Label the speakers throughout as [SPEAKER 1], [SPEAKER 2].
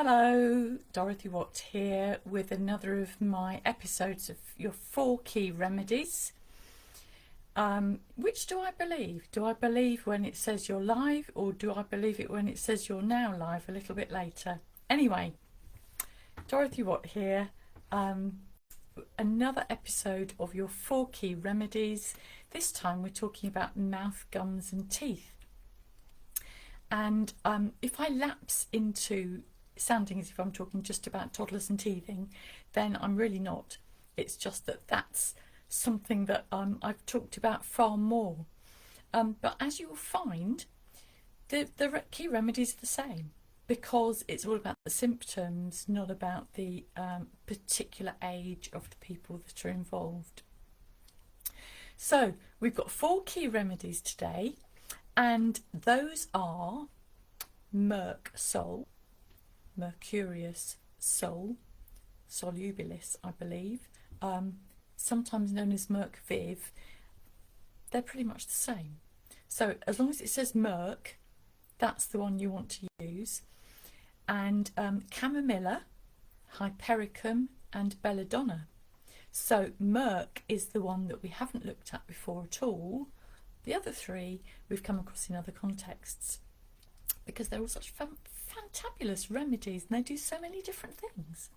[SPEAKER 1] Hello, Dorothy Watt here with another of my episodes of your 4 key remedies. Which do I believe? Do I believe when it says you're live, or do I believe it when it says you're now live a little bit later? Anyway, Dorothy Watt here. Another episode of your 4 key remedies. This time we're talking about mouth, gums and teeth. And if I lapse into sounding as if I'm talking just about toddlers and teething, then I'm really not. It's just that that's something that I've talked about far more. But as you will find, the key remedies are the same, because it's all about the symptoms, not about the particular age of the people that are involved. So we've got 4 key remedies today, and those are Mercurius Sol, Solubilis, I believe, sometimes known as Merc Viv. They're pretty much the same. So as long as it says Merc, that's the one you want to use. And Chamomilla, Hypericum and Belladonna. So Merc is the one that we haven't looked at before at all. The other 3 we've come across in other contexts, because they're all such fantabulous remedies and they do so many different things.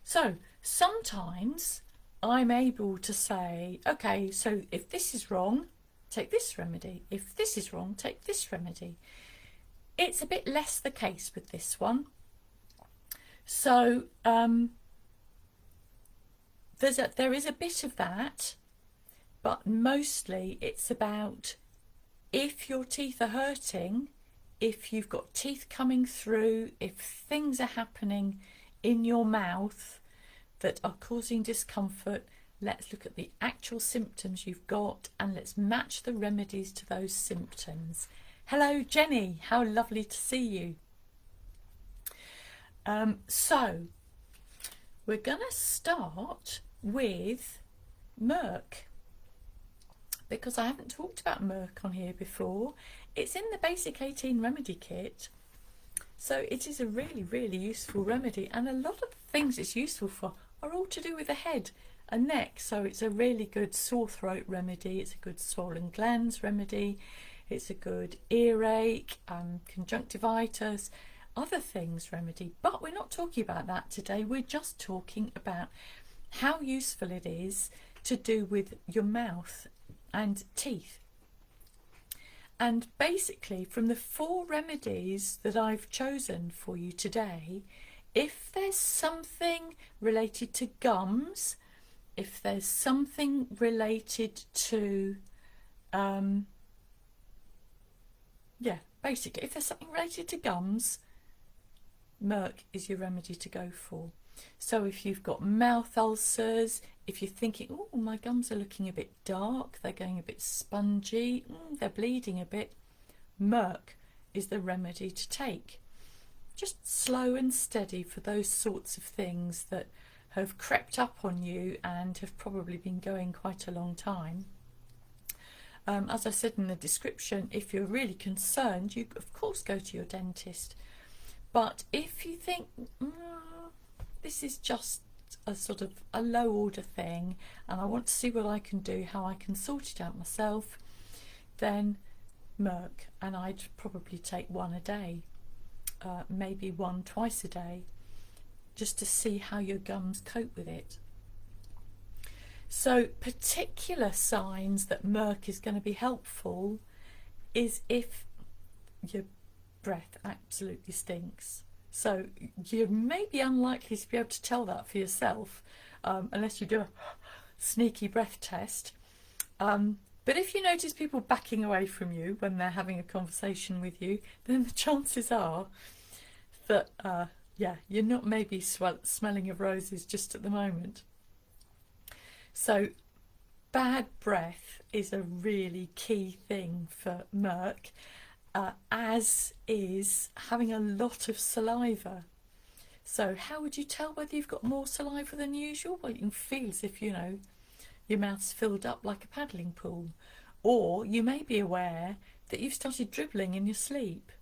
[SPEAKER 1] So sometimes I'm able to say, okay, so if this is wrong, take this remedy. If this is wrong, take this remedy. It's a bit less the case with this one. So there is a bit of that, but mostly it's about if your teeth are hurting, if you've got teeth coming through, if things are happening in your mouth that are causing discomfort, let's look at the actual symptoms you've got and let's match the remedies to those symptoms. Hello Jenny, how lovely to see you. So we're going to start with Merc, because I haven't talked about Merc on here before. It's in the basic 18 remedy kit, so it is a really useful remedy, and a lot of the things it's useful for are all to do with the head and neck. So it's a really good sore throat remedy, it's a good swollen glands remedy, it's a good earache, conjunctivitis, other things remedy. But we're not talking about that today. We're just talking about how useful it is to do with your mouth and teeth. And basically, from the 4 remedies that I've chosen for you today, if there's something related to gums, if there's something related to basically if there's something related to gums, Merc is your remedy to go for. So if you've got mouth ulcers, if you're thinking, oh, my gums are looking a bit dark, they're going a bit spongy, they're bleeding a bit, Merc is the remedy to take. Just slow and steady for those sorts of things that have crept up on you and have probably been going quite a long time. As I said in the description, if you're really concerned, you of course go to your dentist. But if you think, this is just a sort of a low order thing and I want to see what I can do, how I can sort it out myself, then Merc. And I'd probably take 1 a day, maybe 1 twice a day, just to see how your gums cope with it. So particular signs that Merc is going to be helpful is if your breath absolutely stinks. So you may be unlikely to be able to tell that for yourself, unless you do a sneaky breath test. But if you notice people backing away from you when they're having a conversation with you, then the chances are that you're not maybe smelling of roses just at the moment. So bad breath is a really key thing for Merc, as is having a lot of saliva. So how would you tell whether you've got more saliva than usual? Well, you can feel as if, your mouth's filled up like a paddling pool. Or you may be aware that you've started dribbling in your sleep.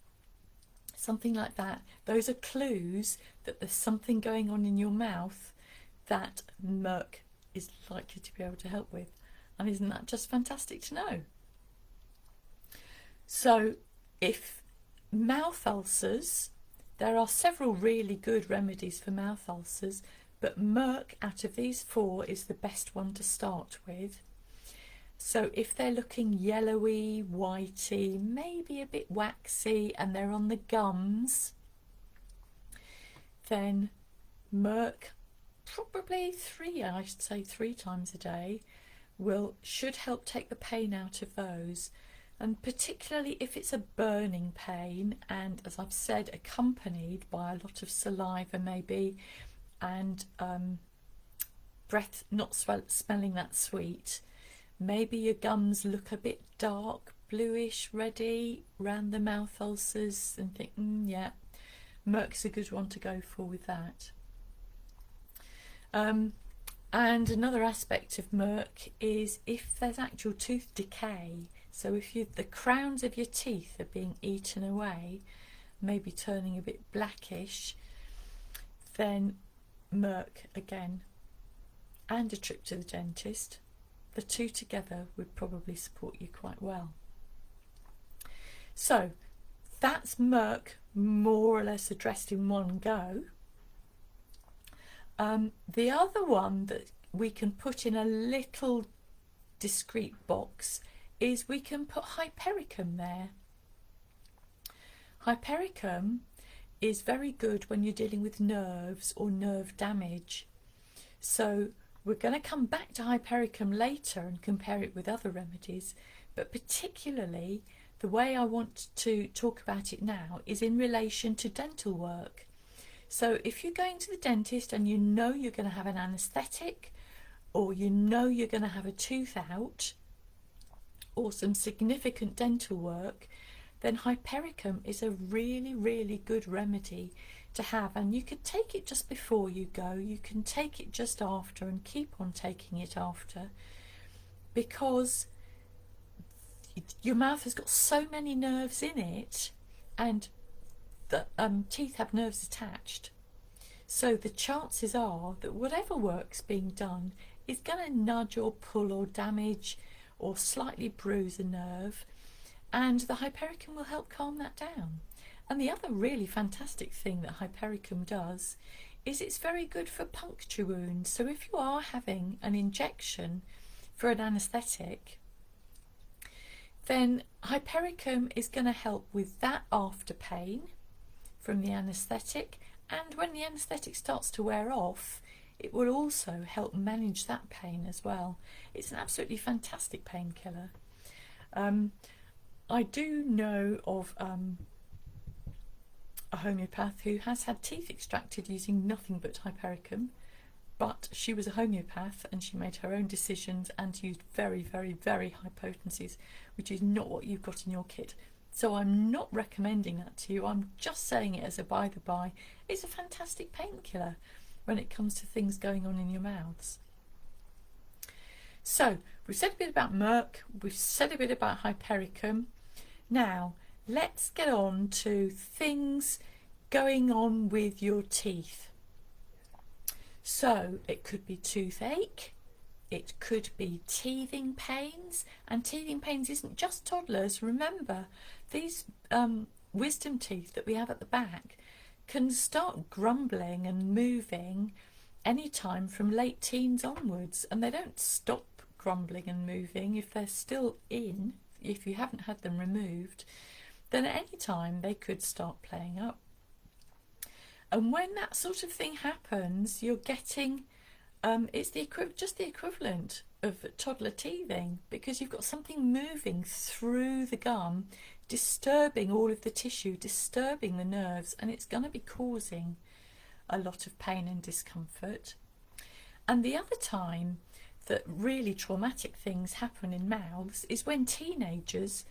[SPEAKER 1] something like that. Those are clues that there's something going on in your mouth that Merc is likely to be able to help with. And isn't that just fantastic to know? So if mouth ulcers, there are several really good remedies for mouth ulcers, but Merc out of these 4 is the best one to start with. So if they're looking yellowy, whitey, maybe a bit waxy, and they're on the gums, then Merc, probably 3, I should say 3 times a day, should help take the pain out of those. And particularly if it's a burning pain, and as I've said, accompanied by a lot of saliva maybe, and breath not smelling that sweet. Maybe your gums look a bit dark, bluish, reddy around the mouth ulcers, and think, yeah, Merc's a good one to go for with that. And another aspect of Merc is if there's actual tooth decay. So if the crowns of your teeth are being eaten away, maybe turning a bit blackish, then Merc again, and a trip to the dentist. The 2 together would probably support you quite well. So that's Merc more or less addressed in one go. The other one that we can put in a little discreet box is we can put hypericum there. Hypericum is very good when you're dealing with nerves or nerve damage. So we're going to come back to hypericum later and compare it with other remedies, but particularly the way I want to talk about it now is in relation to dental work. So if you're going to the dentist and you know you're going to have an anaesthetic, or you know you're going to have a tooth out, or some significant dental work, then hypericum is a really, really good remedy to have. And you could take it just before you go, you can take it just after, and keep on taking it after, because your mouth has got so many nerves in it, and the teeth have nerves attached. So the chances are that whatever work's being done is going to nudge or pull or damage or slightly bruise a nerve, and the hypericum will help calm that down. And the other really fantastic thing that hypericum does is it's very good for puncture wounds. So if you are having an injection for an anaesthetic, then hypericum is going to help with that after pain from the anaesthetic, and when the anaesthetic starts to wear off, it will also help manage that pain as well. It's an absolutely fantastic painkiller. I do know of a homeopath who has had teeth extracted using nothing but hypericum, but she was a homeopath and she made her own decisions and used very, very, very high potencies, which is not what you've got in your kit. So I'm not recommending that to you. I'm just saying it as a by the by. It's a fantastic painkiller when it comes to things going on in your mouths. So we've said a bit about Merc, we've said a bit about hypericum. Now let's get on to things going on with your teeth. So it could be toothache, it could be teething pains, and teething pains isn't just toddlers. Remember, these wisdom teeth that we have at the back can start grumbling and moving anytime from late teens onwards, and they don't stop grumbling and moving if they're still in, if you haven't had them removed, then at any time they could start playing up. And when that sort of thing happens, you're getting it's just the equivalent of toddler teething, because you've got something moving through the gum, disturbing all of the tissue, disturbing the nerves, and it's going to be causing a lot of pain and discomfort. And the other time that really traumatic things happen in mouths is when teenagers,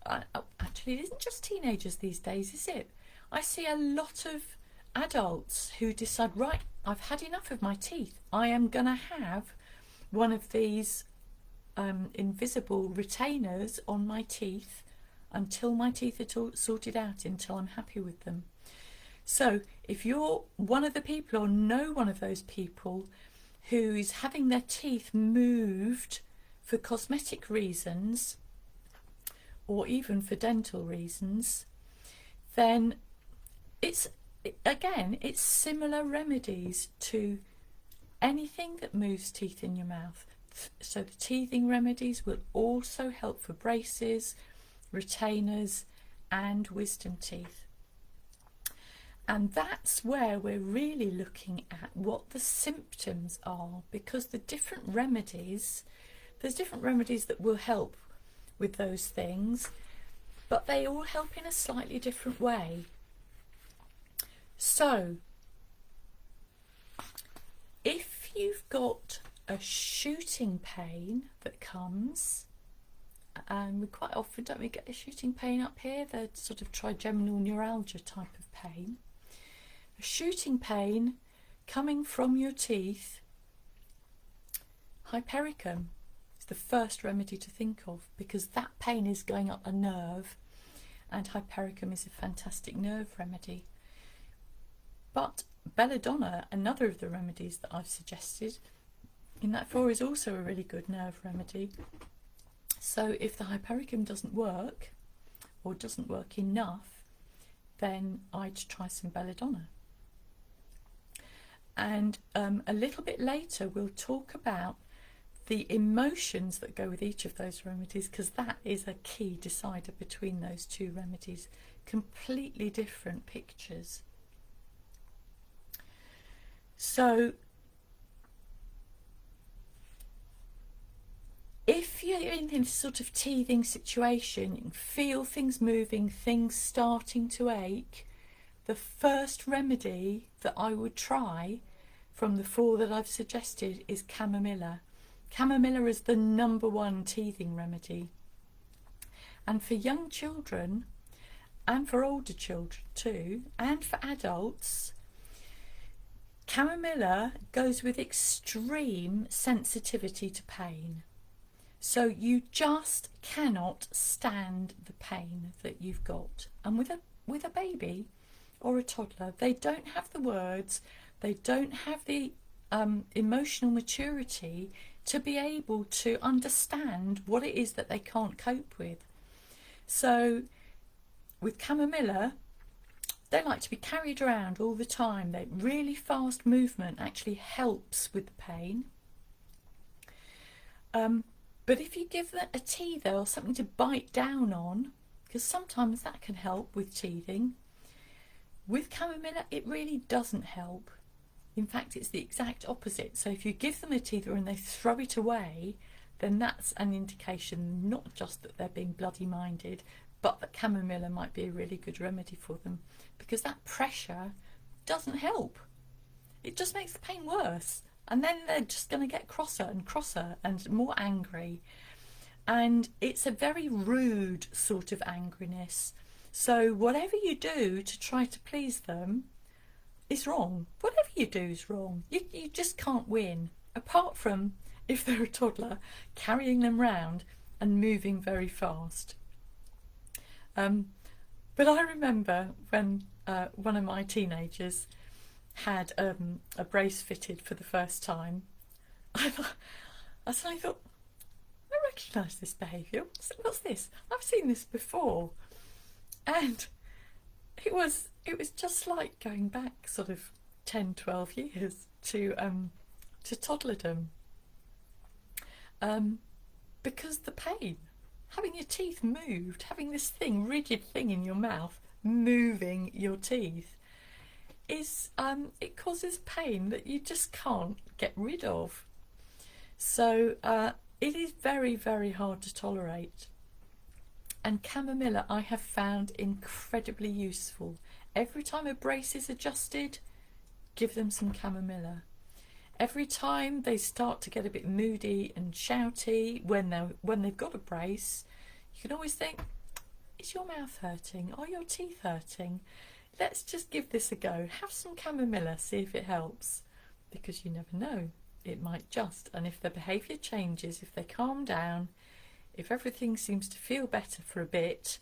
[SPEAKER 1] actually it isn't just teenagers these days, is it? I see a lot of adults who decide, right, I've had enough of my teeth, I am going to have one of these invisible retainers on my teeth, until my teeth are sorted out, until I'm happy with them. So if you're one of the people or know one of those people who's having their teeth moved for cosmetic reasons or even for dental reasons, then it's similar remedies to anything that moves teeth in your mouth. So the teething remedies will also help for braces, retainers and wisdom teeth. And that's where we're really looking at what the symptoms are, because the different remedies, there's different remedies that will help with those things, but they all help in a slightly different way. So if you've got a shooting pain that comes, and we quite often, don't we get a shooting pain up here, the sort of trigeminal neuralgia type of pain, a shooting pain coming from your teeth, hypericum is the first remedy to think of, because that pain is going up a nerve, and hypericum is a fantastic nerve remedy. But belladonna, another of the remedies that I've suggested in that 4, is also a really good nerve remedy. So if the hypericum doesn't work, or doesn't work enough, then I'd try some belladonna. And a little bit later we'll talk about the emotions that go with each of those remedies, because that is a key decider between those two remedies. Completely different pictures. So if you're in this sort of teething situation, you can feel things moving, things starting to ache, the first remedy that I would try from the 4 that I've suggested is chamomilla. Chamomilla is the #1 teething remedy. And for young children, and for older children too, and for adults, chamomilla goes with extreme sensitivity to pain. So you just cannot stand the pain that you've got. And with a baby or a toddler, they don't have the words, they don't have the emotional maturity to be able to understand what it is that they can't cope with. So with chamomilla, they like to be carried around all the time. They really fast movement actually helps with the pain. But if you give them a teether or something to bite down on, because sometimes that can help with teething, with chamomilla it really doesn't help. In fact, it's the exact opposite. So if you give them a teether and they throw it away, then that's an indication not just that they're being bloody minded, but that chamomilla might be a really good remedy for them, because that pressure doesn't help. It just makes the pain worse. And then they're just going to get crosser and more angry. And it's a very rude sort of angriness. So whatever you do to try to please them is wrong. Whatever you do is wrong. You just can't win. Apart from, if they're a toddler, carrying them round and moving very fast. But I remember when one of my teenagers had a brace fitted for the first time, I suddenly thought, I recognise this behaviour. What's this? I've seen this before. And it was just like going back sort of 10, 12 years to toddlerdom. Because the pain, having your teeth moved, having this thing, rigid thing in your mouth, moving your teeth, is it causes pain that you just can't get rid of. So it is very, very hard to tolerate. And chamomilla I have found incredibly useful. Every time a brace is adjusted, give them some chamomilla. Every time they start to get a bit moody and shouty when they've got a brace, you can always think, is your mouth hurting? Are your teeth hurting? Let's just give this a go. Have some chamomilla, see if it helps. Because you never know, it might just. And if their behaviour changes, if they calm down, if everything seems to feel better for a bit,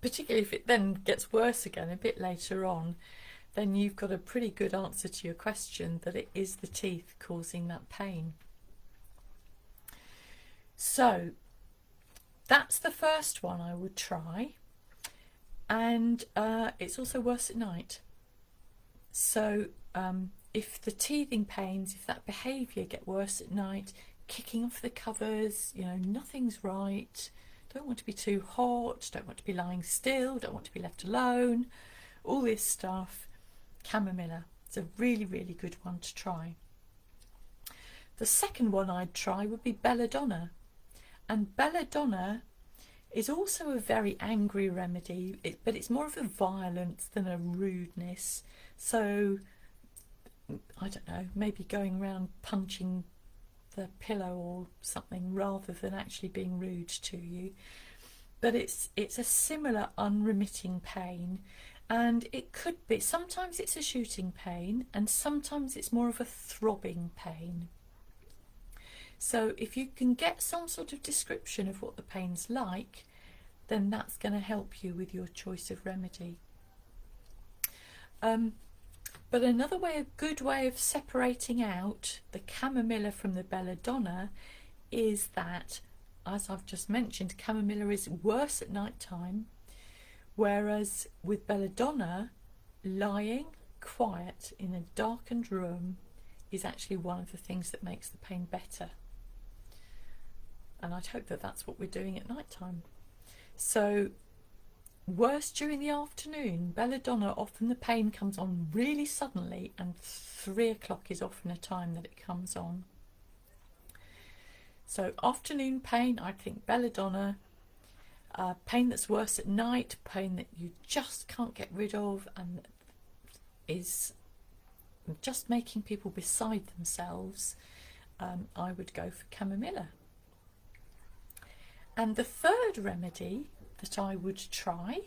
[SPEAKER 1] particularly if it then gets worse again a bit later on, then you've got a pretty good answer to your question that it is the teeth causing that pain. So that's the first one I would try, and it's also worse at night. So if the teething pains, if that behaviour get worse at night, kicking off the covers, you know, nothing's right, don't want to be too hot, don't want to be lying still, don't want to be left alone, all this stuff, chamomilla. It's a really, really good one to try. The second one I'd try would be belladonna. And belladonna is also a very angry remedy, but it's more of a violence than a rudeness. So, I don't know, maybe going around punching the pillow or something rather than actually being rude to you. But it's a similar unremitting pain, and it could be, sometimes it's a shooting pain and sometimes it's more of a throbbing pain. So if you can get some sort of description of what the pain's like, then that's going to help you with your choice of remedy. But another way, a good way of separating out the chamomilla from the belladonna is that, as I've just mentioned, chamomilla is worse at night time, whereas with belladonna, lying quiet in a darkened room is actually one of the things that makes the pain better. And I'd hope that that's what we're doing at night time. So worse during the afternoon, belladonna, often the pain comes on really suddenly, and 3 o'clock is often a time that it comes on. So afternoon pain, I think belladonna. Pain that's worse at night, pain that you just can't get rid of and is just making people beside themselves, I would go for chamomilla. And the third remedy that I would try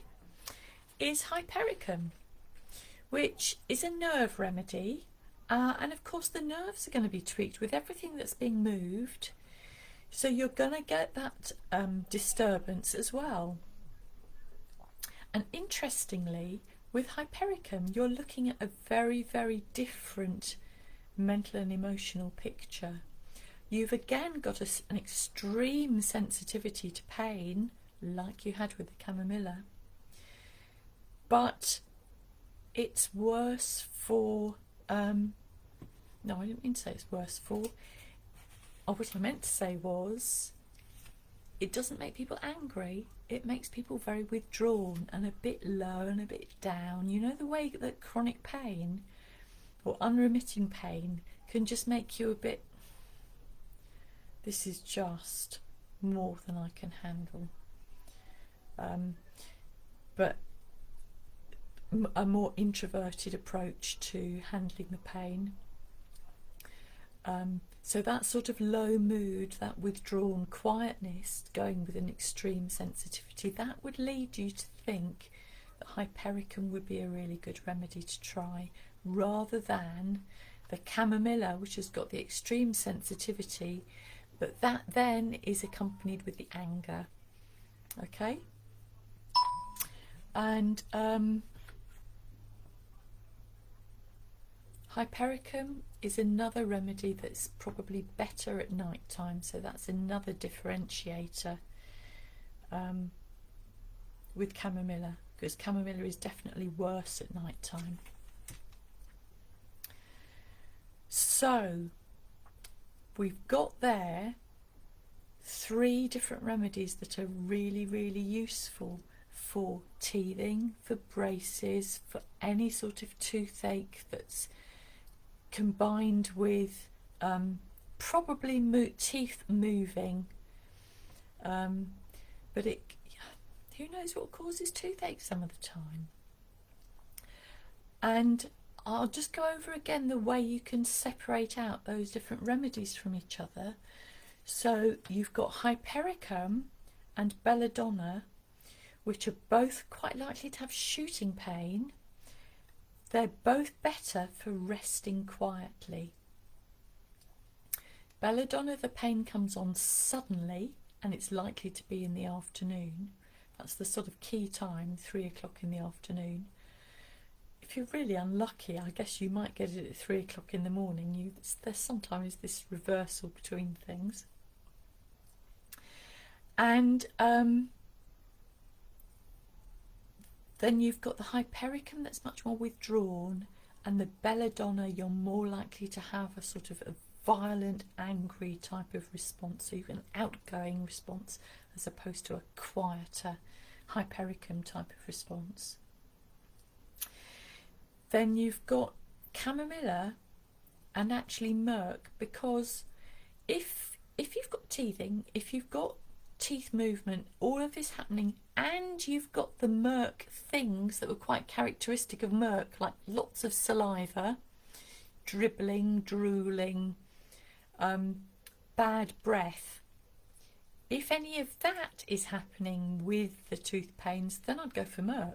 [SPEAKER 1] is hypericum, which is a nerve remedy, and of course the nerves are going to be tweaked with everything that's being moved, so you're going to get that disturbance as well. And interestingly, with hypericum you're looking at a very, very different mental and emotional picture. You've again got an extreme sensitivity to pain, like you had with the chamomilla, but it's worse for, no, I didn't mean to say it's worse for, what I meant to say was, it doesn't make people angry, it makes people very withdrawn and a bit low and a bit down. You know the way that chronic pain or unremitting pain can just make you a bit, this is just more than I can handle. But a more introverted approach to handling the pain. So that sort of low mood, that withdrawn quietness, going with an extreme sensitivity, that would lead you to think that hypericum would be a really good remedy to try, rather than the chamomilla, which has got the extreme sensitivity, but that then is accompanied with the anger. Okay? And hypericum is another remedy that's probably better at night time, so that's another differentiator with chamomilla, because chamomilla is definitely worse at night time. So we've got there 3 different remedies that are really, really useful for teething, for braces, for any sort of toothache that's combined with probably teeth moving, but who knows what causes toothache some of the time. And I'll just go over again the way you can separate out those different remedies from each other. So you've got hypericum and belladonna, which are both quite likely to have shooting pain. They're both better for resting quietly. Belladonna, the pain comes on suddenly and it's likely to be in the afternoon. That's the sort of key time, 3 o'clock in the afternoon. If you're really unlucky, I guess you might get it at 3 o'clock in the morning. There's sometimes this reversal between things. And then you've got the hypericum that's much more withdrawn, and the belladonna, you're more likely to have a sort of a violent, angry type of response, so you've got an outgoing response as opposed to a quieter hypericum type of response. Then you've got chamomilla and actually myrrh, because if you've got teething, if you've got teeth movement, all of this happening, and you've got the myrrh things that were quite characteristic of myrrh, like lots of saliva, dribbling, drooling, bad breath. If any of that is happening with the tooth pains, then I'd go for myrrh,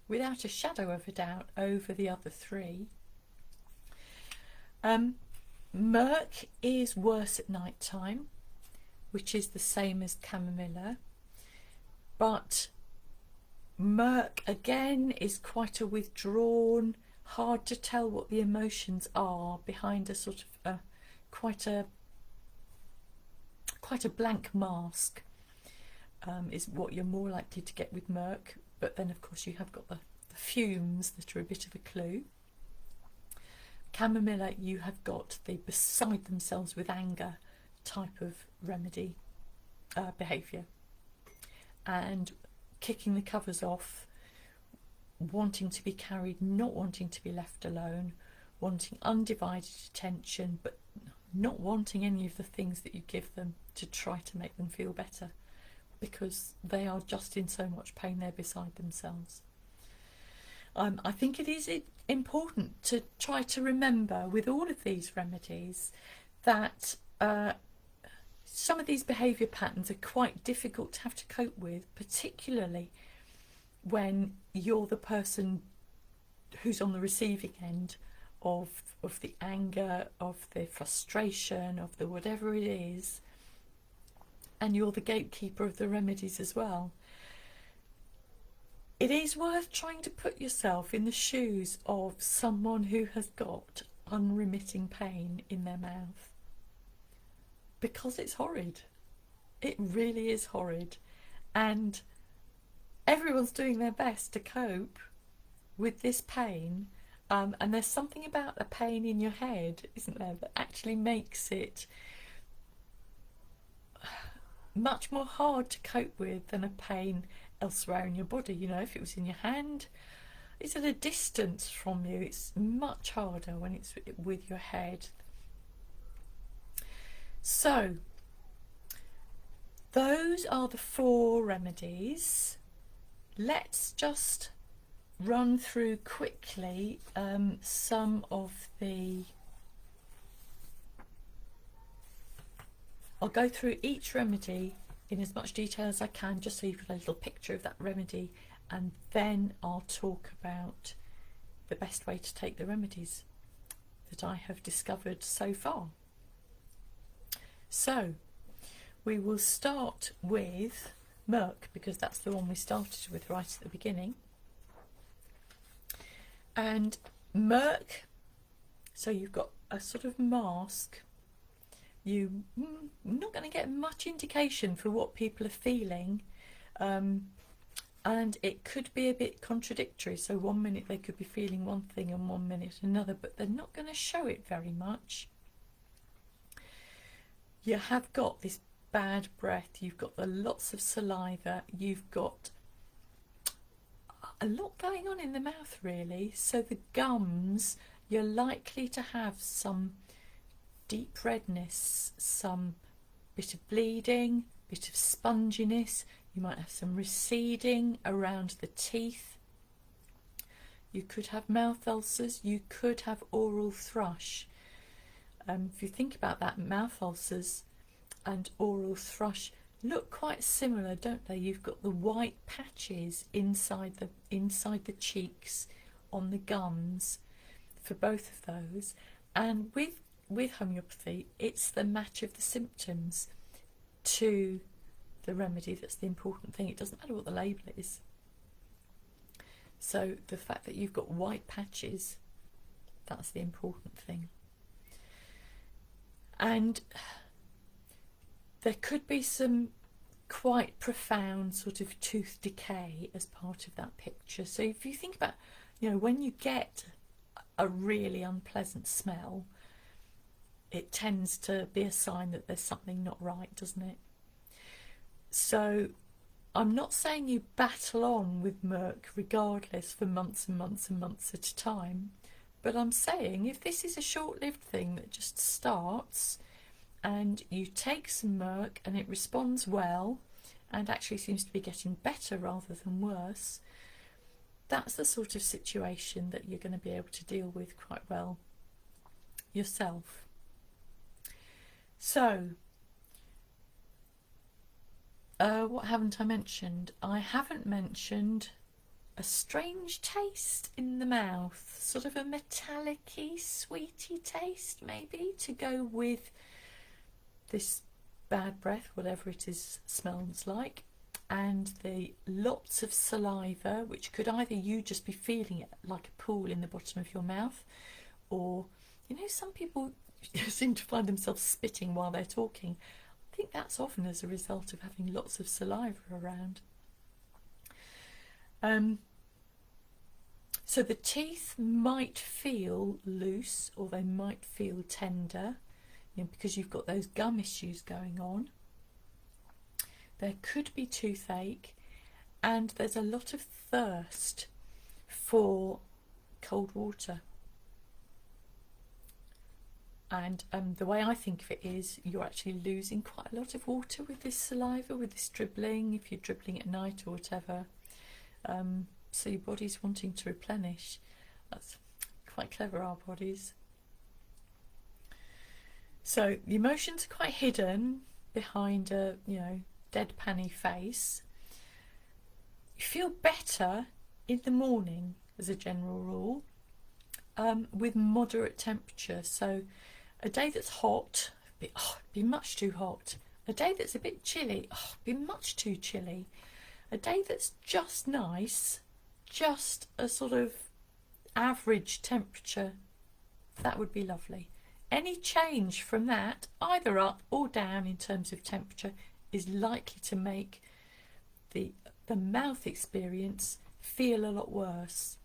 [SPEAKER 1] without a shadow of a doubt, over the other three. Myrrh is worse at night time, which is the same as chamomilla, but myrrh again is quite a withdrawn, hard to tell what the emotions are behind a sort of quite a blank mask, is what you're more likely to get with myrrh. But then of course you have got the fumes that are a bit of a clue. Chamomilla, you have got the beside themselves with anger type of remedy behaviour, and kicking the covers off, wanting to be carried, not wanting to be left alone, wanting undivided attention, but not wanting any of the things that you give them to try to make them feel better, because they are just in so much pain, they're beside themselves. I think it is important to try to remember with all of these remedies that some of these behaviour patterns are quite difficult to have to cope with, particularly when you're the person who's on the receiving end of the anger, of the frustration, of the whatever it is, and you're the gatekeeper of the remedies as well. It is worth trying to put yourself in the shoes of someone who has got unremitting pain in their mouth, because it's horrid. It really is horrid, and everyone's doing their best to cope with this pain, and there's something about a pain in your head, isn't there, that actually makes it much more hard to cope with than a pain elsewhere in your body. You know, if it was in your hand, it's at a distance from you, it's much harder when it's with your head. So those are the 4 remedies. Let's just run through quickly some of the... I'll go through each remedy in as much detail as I can, just so you've got a little picture of that remedy, and then I'll talk about the best way to take the remedies that I have discovered so far. So we will start with myrrh, because that's the one we started with right at the beginning. And myrrh, so you've got a sort of mask. You're not going to get much indication for what people are feeling, and it could be a bit contradictory. So one minute they could be feeling one thing and one minute another, but they're not going to show it very much. You have got this bad breath, you've got the lots of saliva, you've got a lot going on in the mouth really. So the gums, you're likely to have some deep redness, some bit of bleeding, bit of sponginess. You might have some receding around the teeth. You could have mouth ulcers, you could have oral thrush. If you think about that, mouth ulcers and oral thrush look quite similar, don't they? You've got the white patches inside the cheeks, on the gums, for both of those. And with homeopathy, it's the match of the symptoms to the remedy that's the important thing. It doesn't matter what the label is. So the fact that you've got white patches, that's the important thing. And there could be some quite profound sort of tooth decay as part of that picture. So if you think about, you know, when you get a really unpleasant smell, it tends to be a sign that there's something not right, doesn't it? So I'm not saying you battle on with murk regardless for months and months and months at a time, but I'm saying if this is a short-lived thing that just starts and you take some murk and it responds well and actually seems to be getting better rather than worse, that's the sort of situation that you're going to be able to deal with quite well yourself. So, what haven't I mentioned? I haven't mentioned a strange taste in the mouth, sort of a metallic-y, sweety taste maybe, to go with this bad breath, whatever it is smells like, and the lots of saliva, which could either you just be feeling it like a pool in the bottom of your mouth, or, you know, some people seem to find themselves spitting while they're talking. I think that's often as a result of having lots of saliva around. So the teeth might feel loose or they might feel tender, you know, because you've got those gum issues going on. There could be toothache, and there's a lot of thirst for cold water. And the way I think of it is you're actually losing quite a lot of water with this saliva, with this dribbling, if you're dribbling at night or whatever. So your body's wanting to replenish. That's quite clever, our bodies. So the emotions are quite hidden behind a, you know, deadpan-y face. You feel better in the morning as a general rule, with moderate temperature. So a day that's hot, it'd be much too hot. A day that's a bit chilly, it'd be much too chilly. A day that's just nice, just a sort of average temperature, that would be lovely. Any change from that, either up or down in terms of temperature, is likely to make the mouth experience feel a lot worse.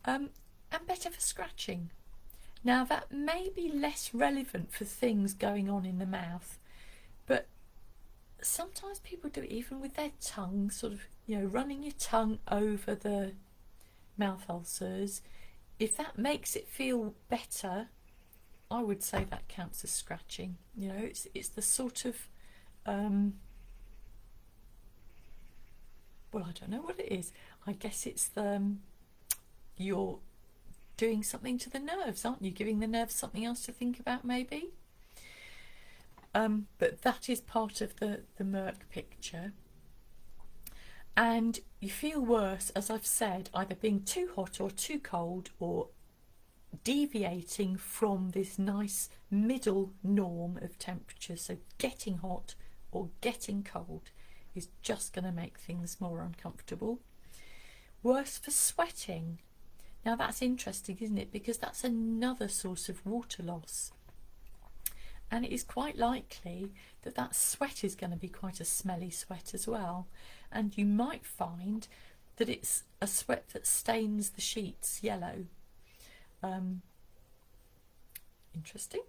[SPEAKER 1] And better for scratching. Now that may be less relevant for things going on in the mouth, but sometimes people do it even with their tongue, sort of, you know, running your tongue over the mouth ulcers. If that makes it feel better, I would say that counts as scratching. You know, it's the sort of, well, I don't know what it is. I guess it's the, you're doing something to the nerves, aren't you? Giving the nerves something else to think about, maybe. But that is part of the murk picture. And you feel worse, as I've said, either being too hot or too cold, or deviating from this nice middle norm of temperature. So getting hot or getting cold is just going to make things more uncomfortable. Worse for sweating. Now that's interesting, isn't it? Because that's another source of water loss. And it is quite likely that that sweat is going to be quite a smelly sweat as well. And you might find that it's a sweat that stains the sheets yellow. Interesting.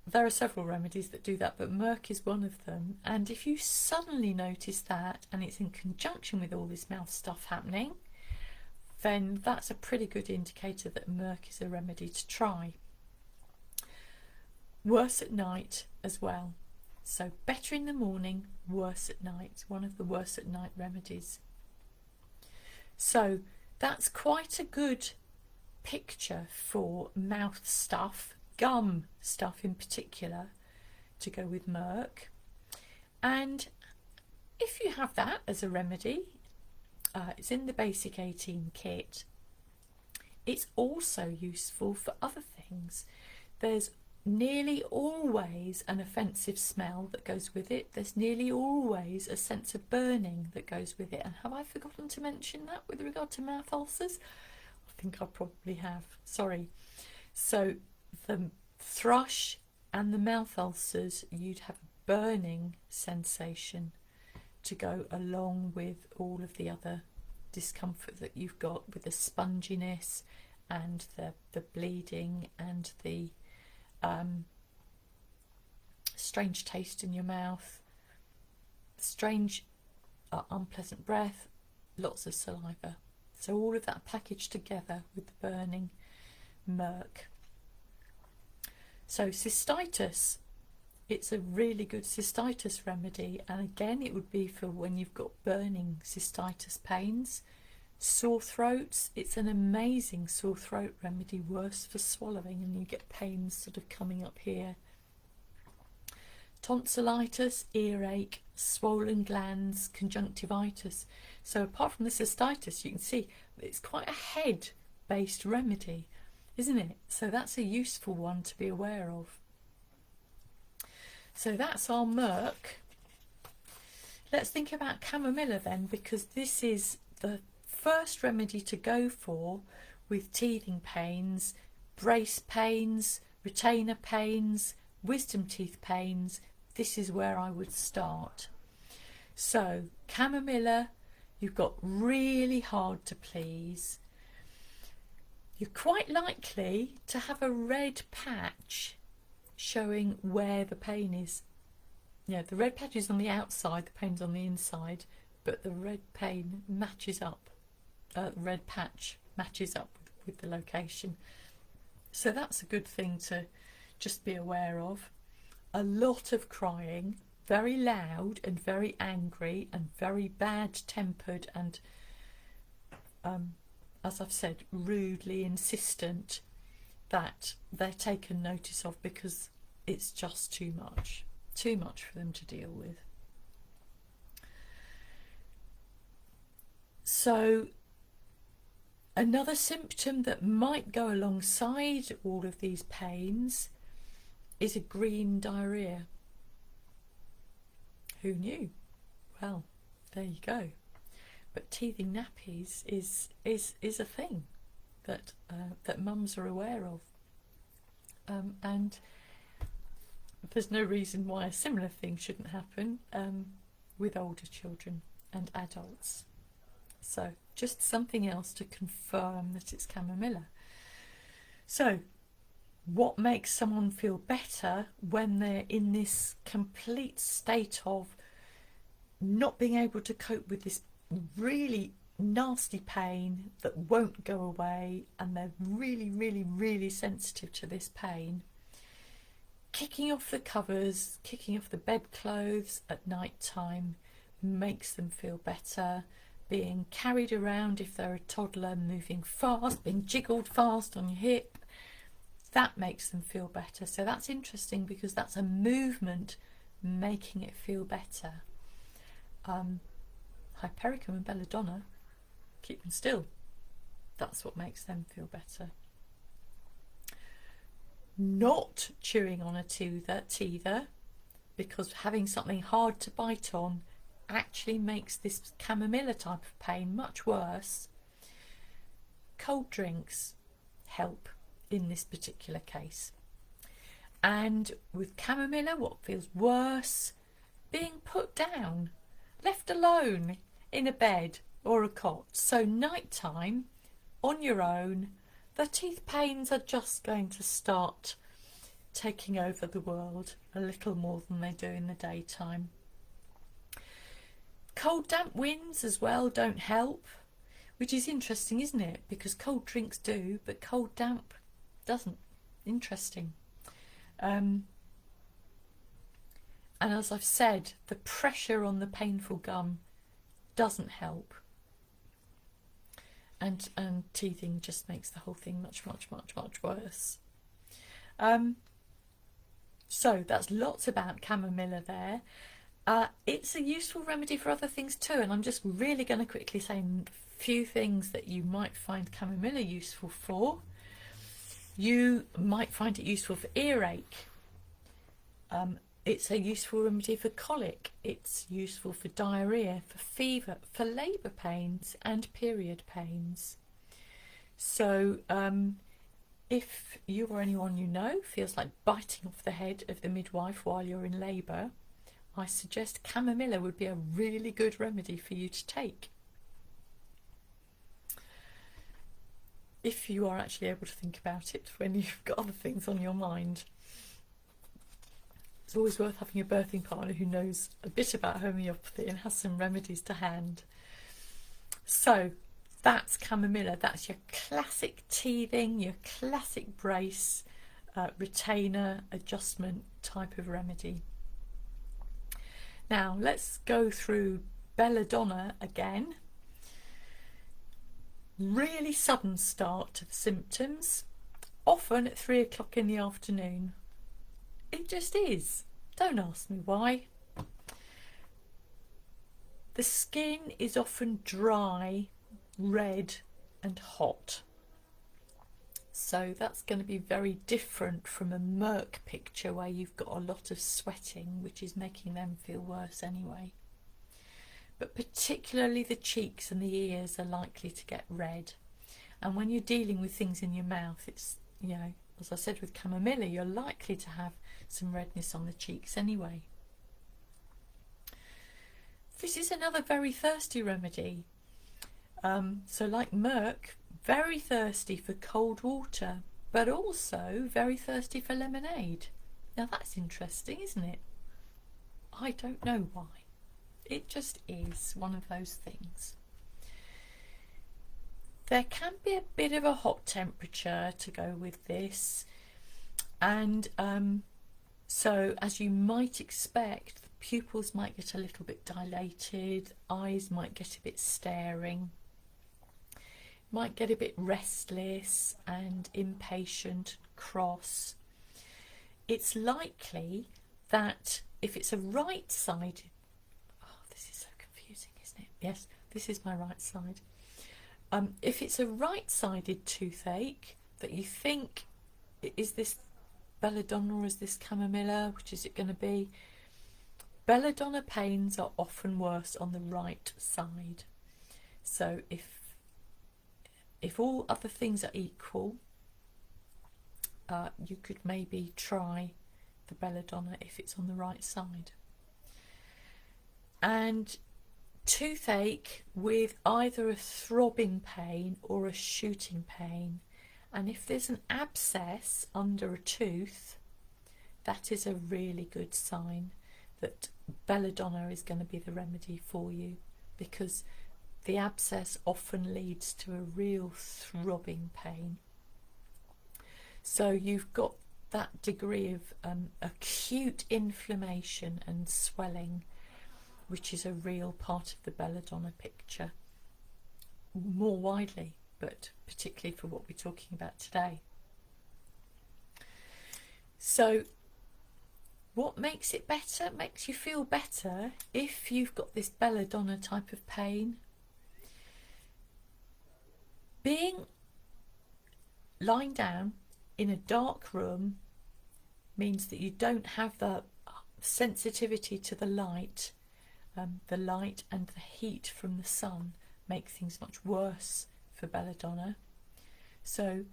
[SPEAKER 1] There are several remedies that do that, but murk is one of them. And if you suddenly notice that, and it's in conjunction with all this mouth stuff happening, then that's a pretty good indicator that murk is a remedy to try. Worse at night as well. So better in the morning, worse at night. One of the worse at night remedies. So that's quite a good picture for mouth stuff, gum stuff in particular, to go with murk. And if you have that as a remedy, it's in the basic 18 kit. It's also useful for other things. There's nearly always an offensive smell that goes with it. There's nearly always a sense of burning that goes with it. And have I forgotten to mention that with regard to mouth ulcers? I think I probably have. Sorry. So the thrush and the mouth ulcers, you'd have a burning sensation to go along with all of the other discomfort that you've got with the sponginess and the bleeding and the strange taste in your mouth, strange unpleasant breath, lots of saliva. So all of that packaged together with the burning murk. So cystitis, it's a really good cystitis remedy, and again it would be for when you've got burning cystitis pains. Sore throats, it's an amazing sore throat remedy, worse for swallowing, and you get pains sort of coming up here. Tonsillitis, earache, swollen glands, conjunctivitis. So apart from the cystitis, you can see it's quite a head based remedy, isn't it? So that's a useful one to be aware of. So that's our murk. Let's think about chamomilla then, because this is the first remedy to go for with teething pains, brace pains, retainer pains, wisdom teeth pains. This is where I would start. So chamomilla, you've got really hard to please. You're quite likely to have a red patch showing where the pain is. Yeah, the red patch is on the outside, the pain's on the inside, but the red pain matches up. The red patch matches up with the location. So that's a good thing to just be aware of. A lot of crying, very loud and very angry and very bad-tempered and, as I've said, rudely insistent, that they're taken notice of because it's just too much for them to deal with. So another symptom that might go alongside all of these pains is a green diarrhea. Who knew? Well, there you go. But teething nappies is a thing that that mums are aware of, and there's no reason why a similar thing shouldn't happen with older children and adults. So just something else to confirm that it's chamomilla. So what makes someone feel better when they're in this complete state of not being able to cope with this really nasty pain that won't go away, and they're really sensitive to this pain? Kicking off the covers, kicking off the bedclothes at night time makes them feel better. Being carried around if they're a toddler, moving fast, being jiggled fast on your hip, that makes them feel better. So that's interesting because that's a movement making it feel better. Hypericum and belladonna, keep them still. That's what makes them feel better. Not chewing on a teether, because having something hard to bite on actually makes this chamomilla type of pain much worse. Cold drinks help in this particular case. And with chamomilla, what feels worse? Being put down, left alone in a bed or a cot. So nighttime, on your own, the teeth pains are just going to start taking over the world a little more than they do in the daytime. Cold damp winds as well don't help, which is interesting, isn't it? Because cold drinks do, but cold damp doesn't. Interesting. And as I've said, the pressure on the painful gum doesn't help. And teething just makes the whole thing much worse. So that's lots about chamomilla there. It's a useful remedy for other things too, and I'm just really going to quickly say a few things that you might find chamomilla useful for. You might find it useful for earache. It's a useful remedy for colic. It's useful for diarrhea, for fever, for labour pains and period pains. So if you or anyone you know feels like biting off the head of the midwife while you're in labour, I suggest chamomilla would be a really good remedy for you to take. If you are actually able to think about it when you've got other things on your mind. It's always worth having a birthing partner who knows a bit about homeopathy and has some remedies to hand. So that's chamomilla. That's your classic teething, your classic brace, retainer, adjustment type of remedy. Now let's go through belladonna again. Really sudden start to the symptoms, often at 3 o'clock in the afternoon. It just is. Don't ask me why. The skin is often dry, red and hot. So that's going to be very different from a Merck picture where you've got a lot of sweating, which is making them feel worse anyway. But particularly the cheeks and the ears are likely to get red. And when you're dealing with things in your mouth, it's, you know, as I said with chamomilla, you're likely to have some redness on the cheeks anyway. This is another very thirsty remedy. So like Merck, very thirsty for cold water, but also very thirsty for lemonade. Now that's interesting, isn't it? I don't know why. It just is one of those things. There can be a bit of a hot temperature to go with this, and so as you might expect, the pupils might get a little bit dilated, eyes might get a bit staring, might get a bit restless and impatient, cross. It's likely that if it's a right-sided, oh, this is so confusing, isn't it? Yes, this is my right side. If it's a right-sided toothache that you think, is this belladonna or is this chamomilla, which is it going to be? Belladonna pains are often worse on the right side. So if all other things are equal, you could maybe try the belladonna if it's on the right side. And toothache with either a throbbing pain or a shooting pain, and if there's an abscess under a tooth, that is a really good sign that belladonna is going to be the remedy for you, because the abscess often leads to a real throbbing pain. So you've got that degree of acute inflammation and swelling, which is a real part of the belladonna picture, more widely, but particularly for what we're talking about today. So what makes it better, makes you feel better if you've got this belladonna type of pain? Being lying down in a dark room means that you don't have the sensitivity to the light. The light and the heat from the sun make things much worse for belladonna. So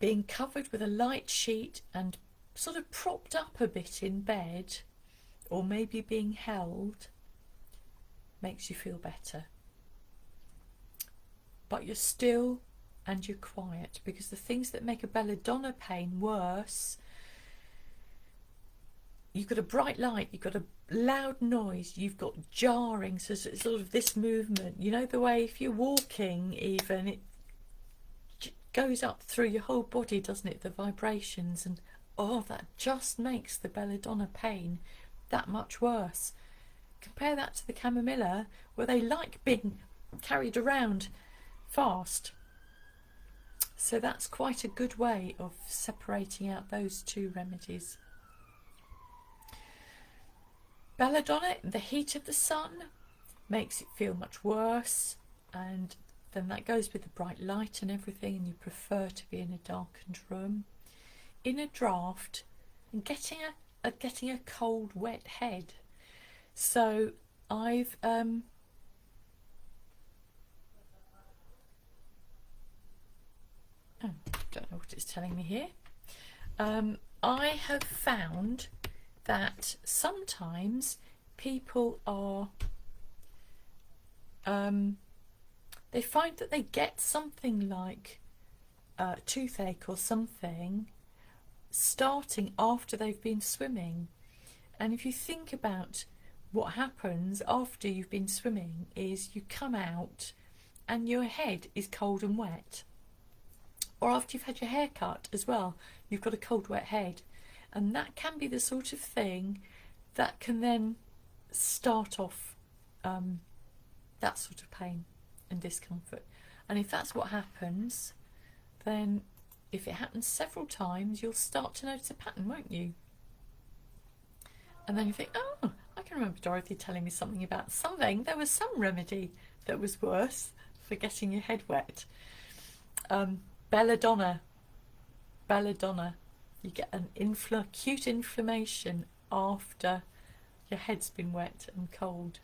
[SPEAKER 1] being covered with a light sheet and sort of propped up a bit in bed, or maybe being held, makes you feel better. But you're still and you're quiet, because the things that make a belladonna pain worse, you've got a bright light, you've got a loud noise, you've got jarring, so it's sort of this movement, you know, the way if you're walking even, it goes up through your whole body, doesn't it, the vibrations, and oh, that just makes the belladonna pain that much worse. Compare that to the chamomilla, where they like being carried around fast. So that's quite a good way of separating out those two remedies. Belladonna, the heat of the sun makes it feel much worse, and then that goes with the bright light and everything, and you prefer to be in a darkened room. In a draft, and getting a cold, wet head. So I've oh, don't know what it's telling me here. I have found that sometimes people are they find that they get something like toothache or something starting after they've been swimming. And if you think about what happens after you've been swimming, is you come out and your head is cold and wet. Or after you've had your hair cut as well, you've got a cold wet head. And that can be the sort of thing that can then start off that sort of pain and discomfort. And if that's what happens, then if it happens several times, you'll start to notice a pattern, won't you? And then you think, oh, I can remember Dorothy telling me something about something. There was some remedy that was worse for getting your head wet. Belladonna. You get an acute inflammation after your head's been wet and cold.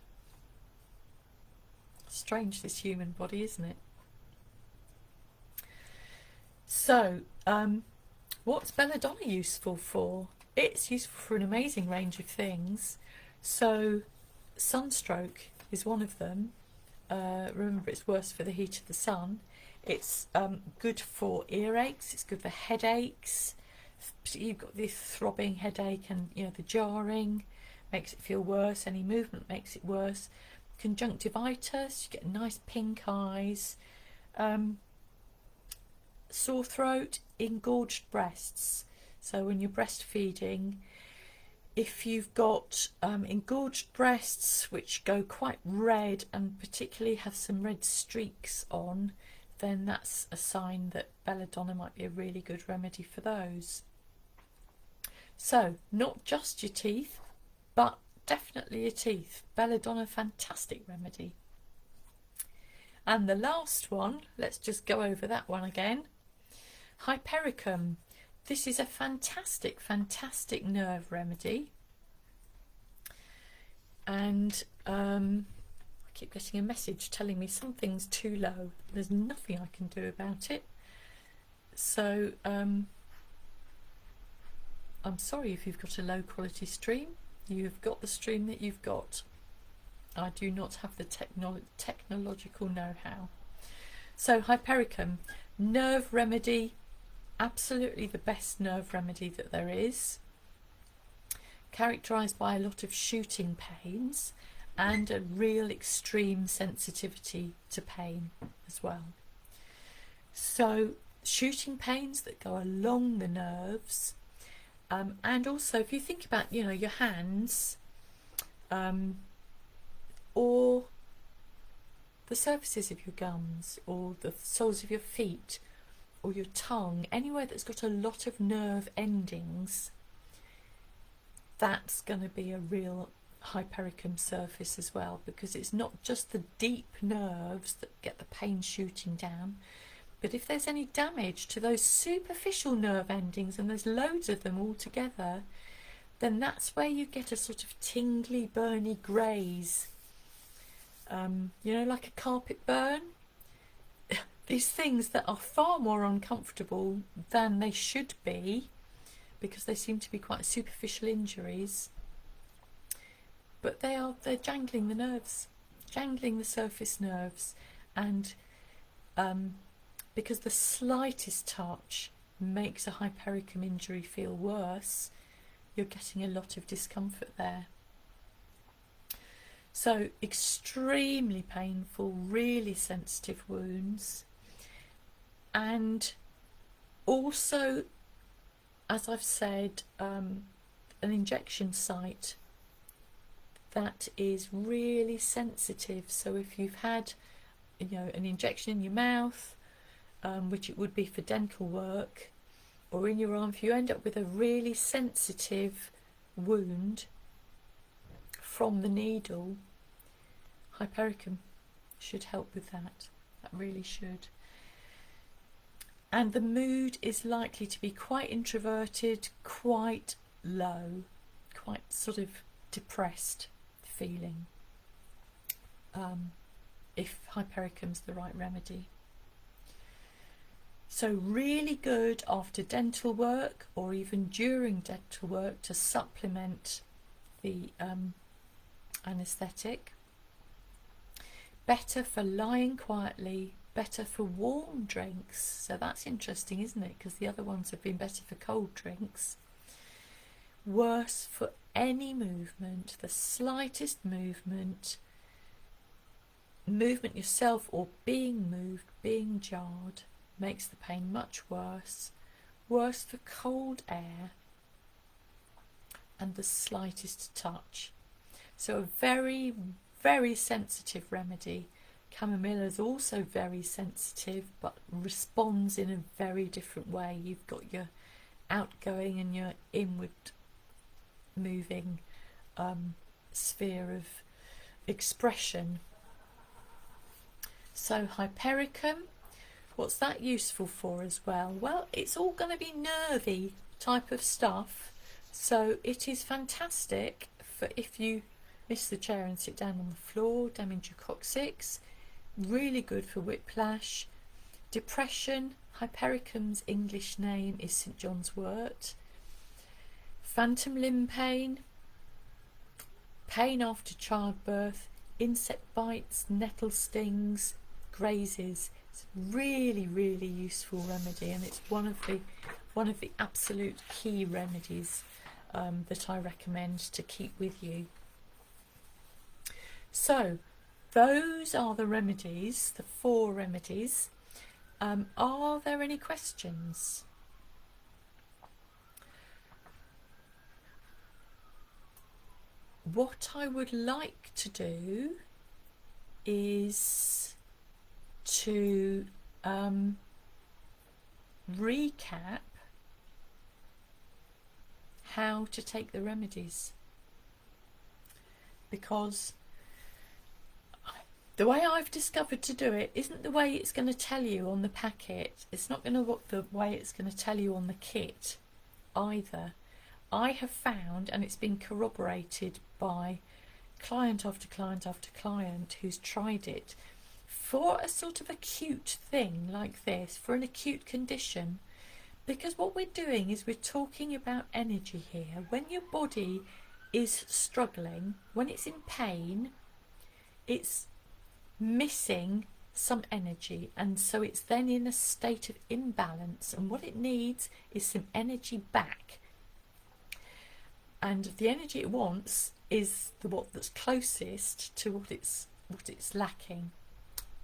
[SPEAKER 1] Strange, this human body, isn't it? So, what's belladonna useful for? It's useful for an amazing range of things. So, sunstroke is one of them. Remember, it's worse for the heat of the sun. It's good for earaches. It's good for headaches. You've got this throbbing headache, and the jarring makes it feel worse. Any movement makes it worse. Conjunctivitis, you get nice pink eyes. Sore throat, engorged breasts. So when you're breastfeeding, if you've got engorged breasts which go quite red and particularly have some red streaks on, then that's a sign that belladonna might be a really good remedy for those. So not just your teeth, but definitely your teeth. Belladonna, fantastic remedy. And the last one, let's just go over that one again. Hypericum. This is a fantastic nerve remedy. And I keep getting a message telling me something's too low. There's nothing I can do about it. So I'm sorry if you've got a low quality stream. You've got the stream that you've got. I do not have the technological know-how. So Hypericum, nerve remedy, absolutely the best nerve remedy that there is. Characterised by a lot of shooting pains and a real extreme sensitivity to pain as well. So shooting pains that go along the nerves, and also if you think about your hands, or the surfaces of your gums, or the soles of your feet, or your tongue, anywhere that's got a lot of nerve endings, that's going to be a real hypericum surface as well, because it's not just the deep nerves that get the pain shooting down, but if there's any damage to those superficial nerve endings, and there's loads of them all together, then that's where you get a sort of tingly, burny graze. Like a carpet burn. These things that are far more uncomfortable than they should be, because they seem to be quite superficial injuries. But they're jangling the nerves, jangling the surface nerves, and because the slightest touch makes a hypericum injury feel worse, you're getting a lot of discomfort there. So extremely painful, really sensitive wounds, and also, as I've said, an injection site that is really sensitive. So if you've had an injection in your mouth, which it would be for dental work, or in your arm, if you end up with a really sensitive wound from the needle, hypericum should help with that. That really should. And the mood is likely to be quite introverted, quite low, quite sort of depressed feeling, if hypericum's the right remedy. So really good after dental work or even during dental work to supplement the anaesthetic. Better for lying quietly, better for warm drinks. So that's interesting, isn't it? Because the other ones have been better for cold drinks. Worse for any movement, the slightest movement yourself or being moved, being jarred, makes the pain much worse. Worse for cold air and the slightest touch. So a very, very sensitive remedy. Chamomile is also very sensitive but responds in a very different way. You've got your outgoing and your inward moving sphere of expression. So hypericum, what's that useful for as well? Well, it's all going to be nervy type of stuff, so it is fantastic for if you miss the chair and sit down on the floor, damage your coccyx. Really good for whiplash, depression. Hypericum's English name is St John's wort. Phantom limb pain, pain after childbirth, insect bites, nettle stings, grazes. It's really, really useful remedy, and it's one of the absolute key remedies that I recommend to keep with you. So those are the remedies, the 4 remedies. Are there any questions? What I would like to do is to recap how to take the remedies, because the way I've discovered to do it isn't the way it's going to tell you on the packet. It's not going to look the way it's going to tell you on the kit either. I have found, and it's been corroborated by client after client after client who's tried it, for a sort of acute thing like this, for an acute condition, because what we're doing is we're talking about energy here. When your body is struggling, when it's in pain, it's missing some energy, and so it's then in a state of imbalance, and what it needs is some energy back. And the energy it wants is what that's closest to what it's lacking,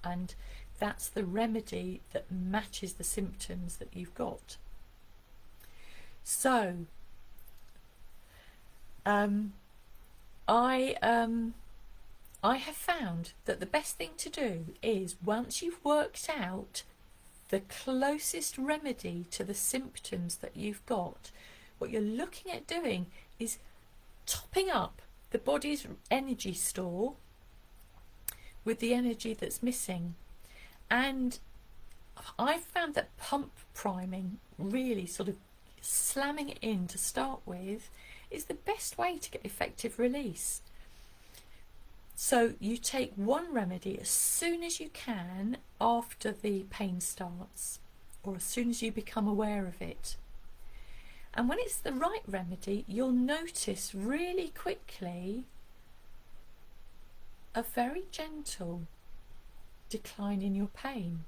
[SPEAKER 1] and that's the remedy that matches the symptoms that you've got. So I have found that the best thing to do is, once you've worked out the closest remedy to the symptoms that you've got, what you're looking at doing is topping up the body's energy store with the energy that's missing. And I've found that pump priming, really sort of slamming it in to start with, is the best way to get effective release. So you take one remedy as soon as you can after the pain starts, or as soon as you become aware of it. And when it's the right remedy, you'll notice really quickly a very gentle decline in your pain.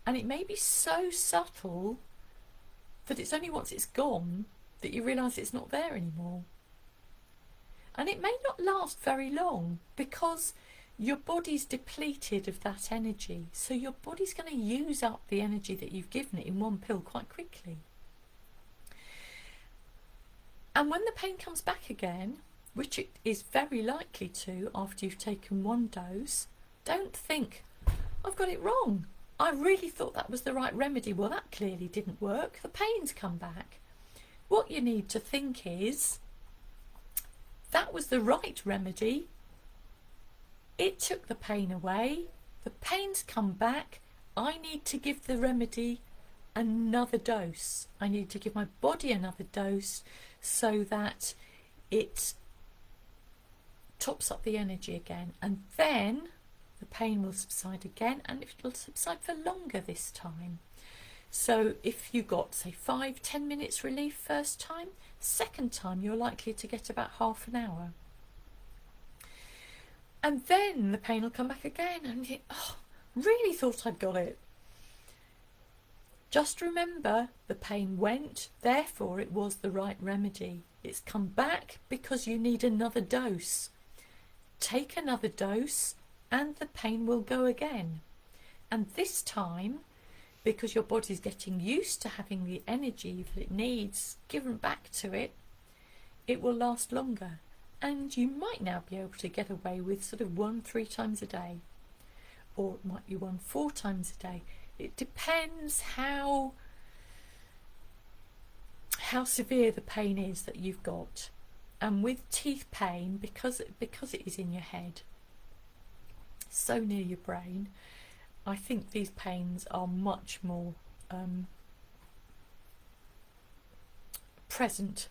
[SPEAKER 1] And it may be so subtle that it's only once it's gone that you realise it's not there anymore. And it may not last very long, because your body's depleted of that energy. So your body's going to use up the energy that you've given it in one pill quite quickly. And when the pain comes back again, which it is very likely to after you've taken one dose, don't think, I've got it wrong. I really thought that was the right remedy. Well, that clearly didn't work. The pain's come back. What you need to think is, that was the right remedy. It took the pain away. The pains come back. I need to give the remedy another dose. I need to give my body another dose so that it tops up the energy again, and then the pain will subside again, and it will subside for longer this time. So if you got, say, 5-10 minutes relief first time, second time you're likely to get about half an hour. And then the pain will come back again, and you think, oh, really thought I'd got it. Just remember, the pain went, therefore it was the right remedy. It's come back because you need another dose. Take another dose and the pain will go again. And this time, because your body's getting used to having the energy that it needs given back to it, it will last longer. And you might now be able to get away with sort of 1-3 times a day, or it might be 1-4 times a day. It depends how severe the pain is that you've got. And with teeth pain, because it is in your head, so near your brain, I think these pains are much more present.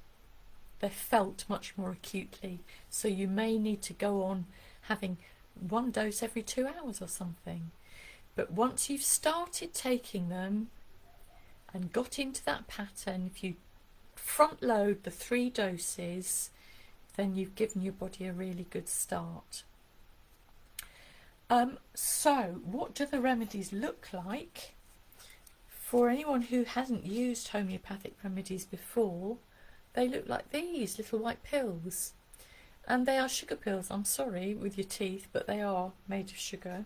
[SPEAKER 1] They're felt much more acutely. So you may need to go on having one dose every 2 hours or something. But once you've started taking them and got into that pattern, if you front load the 3 doses, then you've given your body a really good start. So what do the remedies look like? For anyone who hasn't used homeopathic remedies before, they look like these little white pills. And they are sugar pills. I'm sorry with your teeth, but they are made of sugar.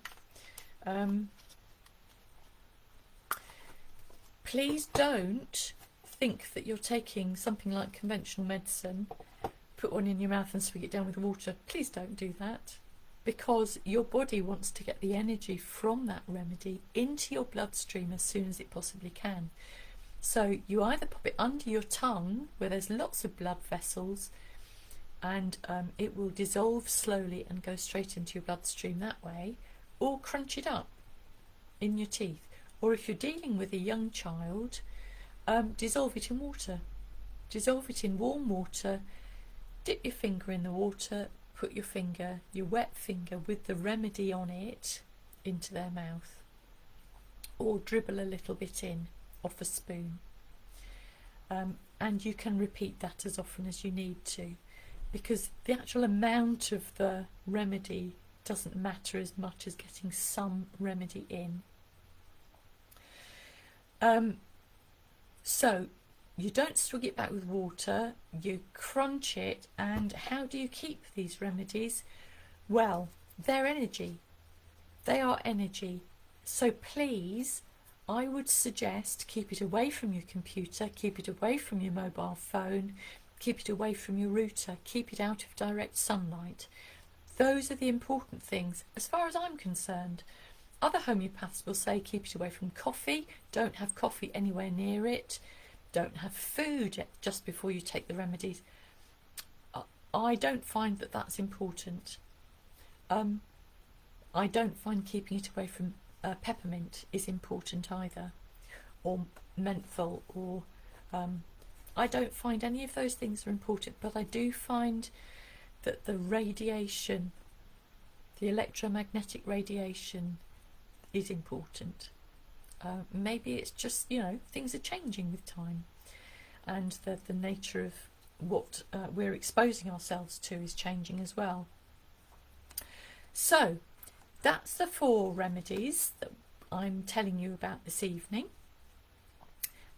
[SPEAKER 1] Please don't think that you're taking something like conventional medicine, put one in your mouth and swig it down with water. Please don't do that, because your body wants to get the energy from that remedy into your bloodstream as soon as it possibly can. So you either pop it under your tongue where there's lots of blood vessels, and it will dissolve slowly and go straight into your bloodstream that way, or crunch it up in your teeth. Or if you're dealing with a young child, dissolve it in water. Dissolve it in warm water, dip your finger in the water, put your wet finger with the remedy on it into their mouth, or dribble a little bit in off a spoon. And you can repeat that as often as you need to, because the actual amount of the remedy doesn't matter as much as getting some remedy in. So you don't swig it back with water, you crunch it. And how do you keep these remedies? Well, they're energy. They are energy. So please, I would suggest keep it away from your computer, keep it away from your mobile phone, keep it away from your router, keep it out of direct sunlight. Those are the important things as far as I'm concerned. Other homeopaths will say keep it away from coffee, don't have coffee anywhere near it, don't have food just before you take the remedies. I don't find that that's important. I don't find keeping it away from peppermint is important either, or menthol, or I don't find any of those things are important, but I do find that the radiation, the electromagnetic radiation, is important. Maybe it's just, things are changing with time, and the nature of what we're exposing ourselves to is changing as well. So that's the 4 remedies that I'm telling you about this evening,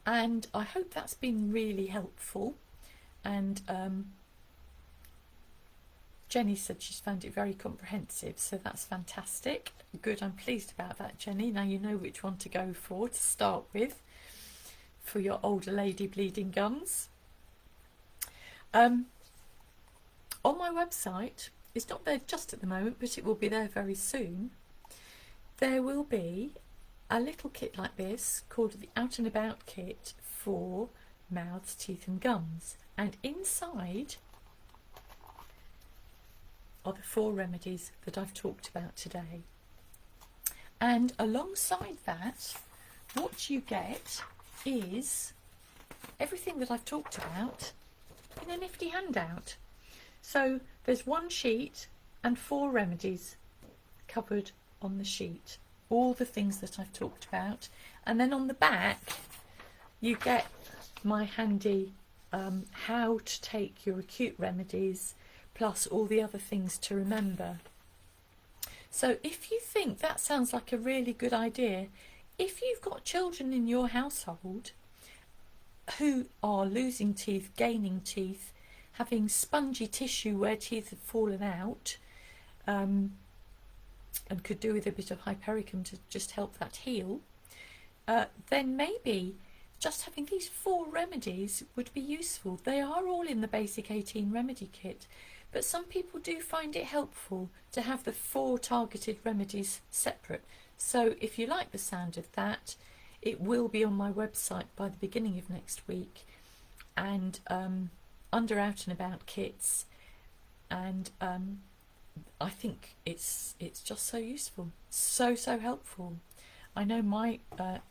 [SPEAKER 1] and I hope that's been really helpful. And Jenny said she's found it very comprehensive, so that's fantastic. Good, I'm pleased about that, Jenny. Now you know which one to go for to start with for your older lady bleeding gums. On my website, it's not there just at the moment, but it will be there very soon. There will be a little kit like this called the Out and About kit for mouths, teeth and gums, and inside are the 4 remedies that I've talked about today. And alongside that, what you get is everything that I've talked about in a nifty handout. So there's one sheet and 4 remedies covered on the sheet, all the things that I've talked about. And then on the back you get my handy how to take your acute remedies, plus all the other things to remember. So if you think that sounds like a really good idea, if you've got children in your household who are losing teeth, gaining teeth, having spongy tissue where teeth have fallen out, and could do with a bit of hypericum to just help that heal, then maybe just having these 4 remedies would be useful. They are all in the basic 18 remedy kit, but some people do find it helpful to have the 4 targeted remedies separate. So if you like the sound of that, it will be on my website by the beginning of next week, and under Out and About kits, and I think it's just so useful, so helpful. I know my I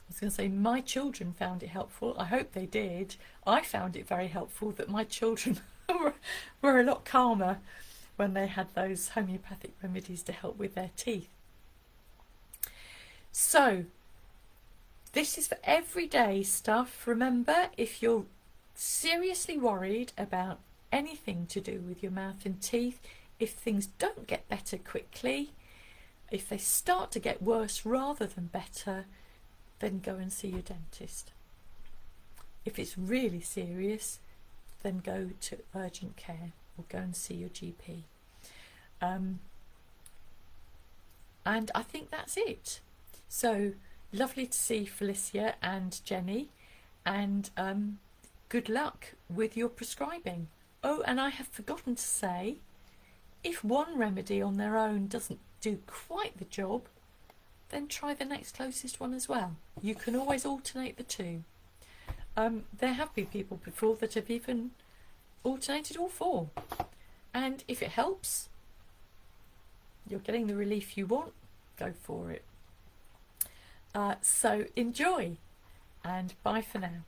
[SPEAKER 1] was going to say my children found it helpful. I hope they did. I found it very helpful that my children were a lot calmer when they had those homeopathic remedies to help with their teeth. So this is for everyday stuff. Remember, if you're seriously worried about anything to do with your mouth and teeth, if things don't get better quickly, if they start to get worse rather than better, then go and see your dentist. If it's really serious, then go to urgent care or go and see your GP. And I think that's it. So lovely to see Felicia and Jenny, and good luck with your prescribing. Oh, and I have forgotten to say, if one remedy on their own doesn't do quite the job, then try the next closest one as well. You can always alternate the 2. There have been people before that have even alternated all 4. And if it helps, you're getting the relief you want, go for it. So enjoy, and bye for now.